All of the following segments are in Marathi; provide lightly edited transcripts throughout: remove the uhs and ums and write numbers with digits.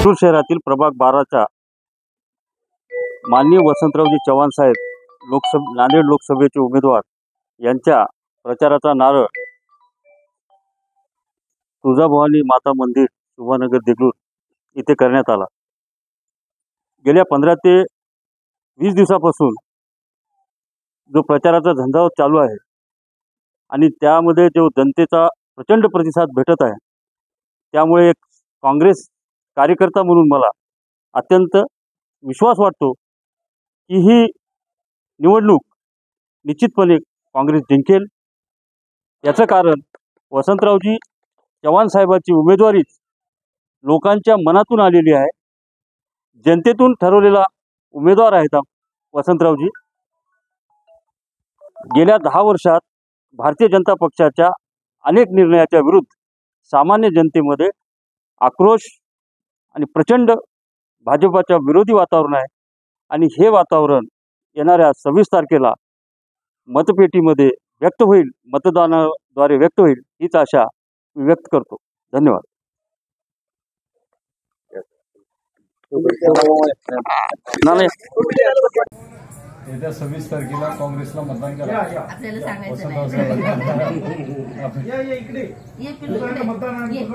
देगलूर शहरातील प्रभाग 12च्या माननीय वसंतरावजी चव्हाण साहेब नांदेड लोकसभेचे उमेदवार यांच्या प्रचाराचा नारळ तुळजाभवानी माता मंदिर शुभानगर देगलूर इथे करण्यात आला। गेल्या 15 ते 20 दिवसापासून जो प्रचाराचा झंझावात चालू आहे आणि त्यामध्ये जो जनतेचा प्रचंड प्रतिसाद भेटत आहे, त्यामुळे एक काँग्रेस कार्यकर्ता म्हणून मला अत्यंत विश्वास वाटतो की ही निवडणूक निश्चितपणे काँग्रेस जिंकेल। याचं कारण वसंतरावजी चव्हाण साहेबांची उमेदवारीच लोकांच्या मनातून आलेली आहे। जनतेतून ठरवलेला उमेदवार आहेत वसंतरावजी। गेल्या 10 वर्षात भारतीय जनता पक्षाच्या अनेक निर्णयाच्या विरुद्ध सामान्य जनतेमध्ये आक्रोश आणि प्रचंड भाजपाच्या विरोधी वातावरण आहे आणि हे वातावरण येणाऱ्या 26 तारखेला मतपेटीमध्ये व्यक्त होईल, मतदानाद्वारे व्यक्त होईल, हीच आशा मी व्यक्त करतो। धन्यवाद। येत्या 26 तारखेला काँग्रेसला मतदान करा। आपल्याला सांगायचं नाही। इकडे ये पिल्लू मतदान ये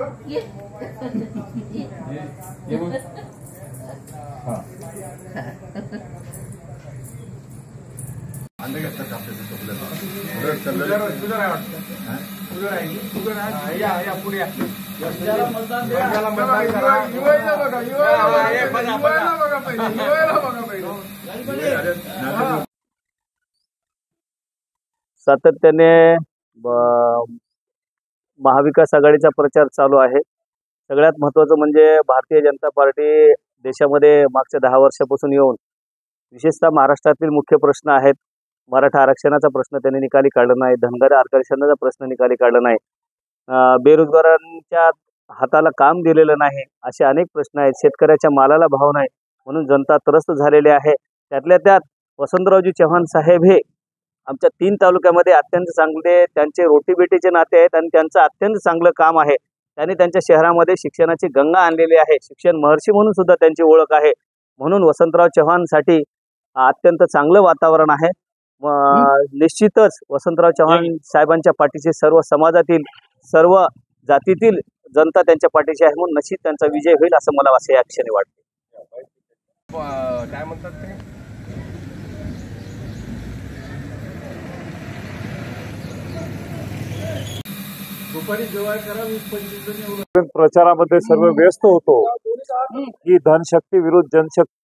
हां सातत्याने महाविकास आघाडीचा प्रचार चालू आहे। सगळ्यात महत्त्वाचं म्हणजे भारतीय जनता पार्टी देशामध्ये मागच्या 10 वर्षापासून येऊन विशेषतः महाराष्ट्रातील मुख्य प्रश्न आहेत, मराठा आरक्षणाचा प्रश्न त्यांनी निकाली काढला नाही, धनगर आरक्षणाचा प्रश्न निकाली काढला नाही, बेरोजगारांच्या हाताला काम दिलेलं नाही, असे अनेक प्रश्न आहेत। शेतकऱ्याच्या मालाला भाव नाही म्हणून जनता त्रस्त झालेली आहे। त्यातल्या त्यात वसंतरावजी चव्हाण साहेब हे आमच्या 3 तालुक्यामध्ये अत्यंत चांगले त्यांचे रोटीबेटीचे नाते आहेत आणि त्यांचं अत्यंत चांगलं काम आहे। त्यांनी त्यांच्या शहरामध्ये शिक्षणाची गंगा आणलेली आहे, शिक्षण महर्षी म्हणून सुद्धा त्यांची ओळख आहे। म्हणून वसंतराव चव्हाणसाठी अत्यंत चांगलं वातावरण आहे। निश्चितच वसंतराव चव्हाण साहेबांच्या पाठीशी सर्व समाजातील सर्व जातीतील जनता त्यांच्या पाठीशी आहे, म्हणून निश्चित त्यांचा विजय होईल असं मला या क्षणी वाटते। काय म्हणतात ते प्रचारामध्ये सर्व व्यस्त होतो की धनशक्ती विरुद्ध जनशक्ती,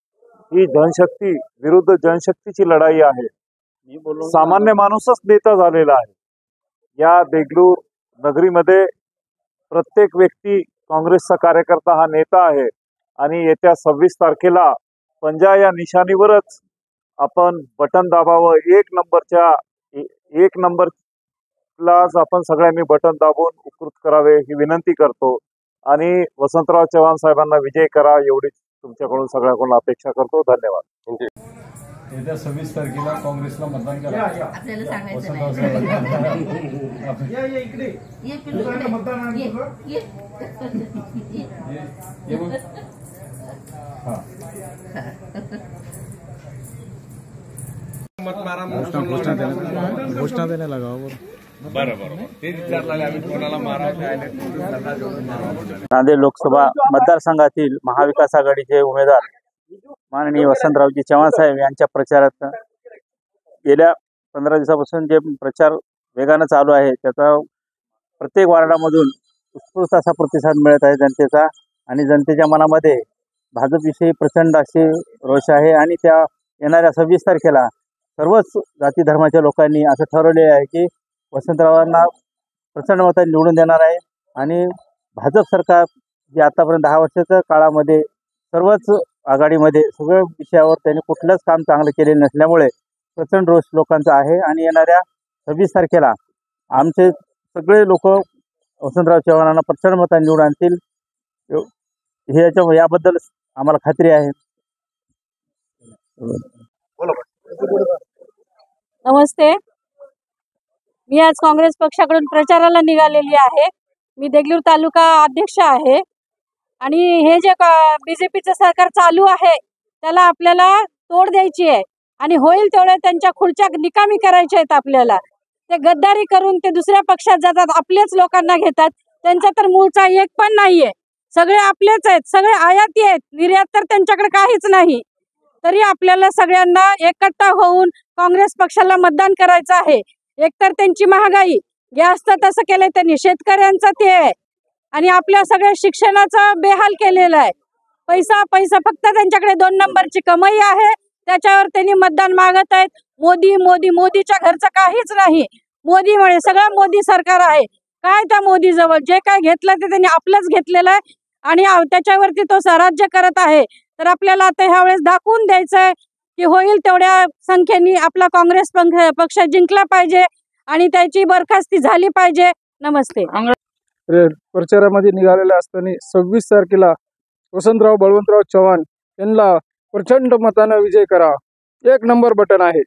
ही धनशक्ती विरुद्ध जनशक्तीची लढाई आहे। सामान्य माणूसच नेता झालेला आहे। या देगलूर नगरीमध्ये प्रत्येक व्यक्ती काँग्रेसचा कार्यकर्ता हा नेता आहे आणि येत्या 26 तारखेला पंजा या निशाणीवरच आपण बटन दाबावं। एक नंबरलाच आपण सगळ्यांनी बटन दाबून उपकृत करावे ही विनंती करतो आणि वसंतराव चव्हाण साहेबांना विजय करा एवढीच तुमच्याकडून सगळ्यांकडून अपेक्षा करतो। धन्यवाद। येत्या 26 तारखेला काँग्रेसला मतदान करा। आपल्याला सांगायचं नाही। इकडे ये पिल्लू मतदान ये हां घोषणा देने लगा बरोबर ते विचारले आम्ही कोणाला मारायचं। नांदेड लोकसभा मतदारसंघातील महाविकास आघाडीचे उमेदवार माननीय वसंतरावजी चव्हाण साहेब यांच्या प्रचारात गेल्या 15 दिवसापासून जे प्रचार वेगाने चालू आहे त्याचा प्रत्येक वार्डामधून उत्स्फूर्त असा प्रतिसाद मिळत आहे जनतेचा आणि जनतेच्या मनामध्ये भाजपविषयी प्रचंड अशी रोष आहे आणि त्या येणाऱ्या 26 तारखेला सर्वच जाती धर्माच्या लोकांनी असं ठरवले आहे की वसंतरावांना प्रचंड मतांनी निवडून देणार आहे आणि भाजप सरकार जे आतापर्यंत 10 वर्षाच्या काळामध्ये सर्वच आघाडीमध्ये सगळ्या विषयावर त्यांनी कुठलंच काम चांगलं केलेलं नसल्यामुळे प्रचंड रोष लोकांचा आहे आणि येणाऱ्या 26 तारखेला आमचे सगळे लोक वसंतराव चव्हाणांना प्रचंड मतांनी निवडून आणतील हे याबद्दल आम्हाला खात्री आहे। नमस्ते, मी आज काँग्रेस पक्षाकडून प्रचाराला निघालेली आहे। मी देगलूर तालुका अध्यक्ष आहे आणि हे जे बीजेपीचं सरकार चालू आहे त्याला आपल्याला तोड द्यायची आहे आणि होईल तेवढे त्यांच्या खुर्च्या निकामी करायच्या आहेत आपल्याला. ते गद्दारी करून ते दुसऱ्या पक्षात जातात, आपल्याच लोकांना घेतात. त्यांचा तर मूळचा एक पण नाहीये, सगळे आपलेच आहेत, सगळे आयाती आहेत, निर्यात तर त्यांच्याकडे काहीच नाही. तरी आपल्याला सगळ्यांना एकट्ठा होऊन काँग्रेस पक्षाला मतदान करायचं आहे. एकतर त्यांची महागाई, गॅस तर तसं केलंय त्यांनी, शेतकऱ्यांचं ते आहे आणि आपल्या सगळ्या शिक्षणाचा बेहाल केलेला आहे. पैसा पैसा फक्त त्यांच्याकडे 2 नंबरची कमाई आहे, त्याच्यावर त्यांनी मतदान मागत आहेत. मोदी मोदी मोदीच्या घरचं काहीच नाही, मोदीमुळे सगळं मोदी सरकार आहे. काय त्या मोदी जवळ जे काय घेतलं ते त्यांनी आपलंच घेतलेलं आहे आणि त्याच्यावरती तो राज्य करत आहे. तर आपल्याला आता ह्या वेळेस दाखवून द्यायचं आहे की होईल तेवढ्या संख्येने आपला काँग्रेस पक्ष जिंकला पाहिजे आणि त्याची बरखास्ती झाली पाहिजे. नमस्ते. प्रचारामध्ये निघालेल्या असताना 26 तारखेला वसंतराव बळवंतराव चव्हाण यांना प्रचंड मतानं विजय करा. 1 नंबर बटन आहे.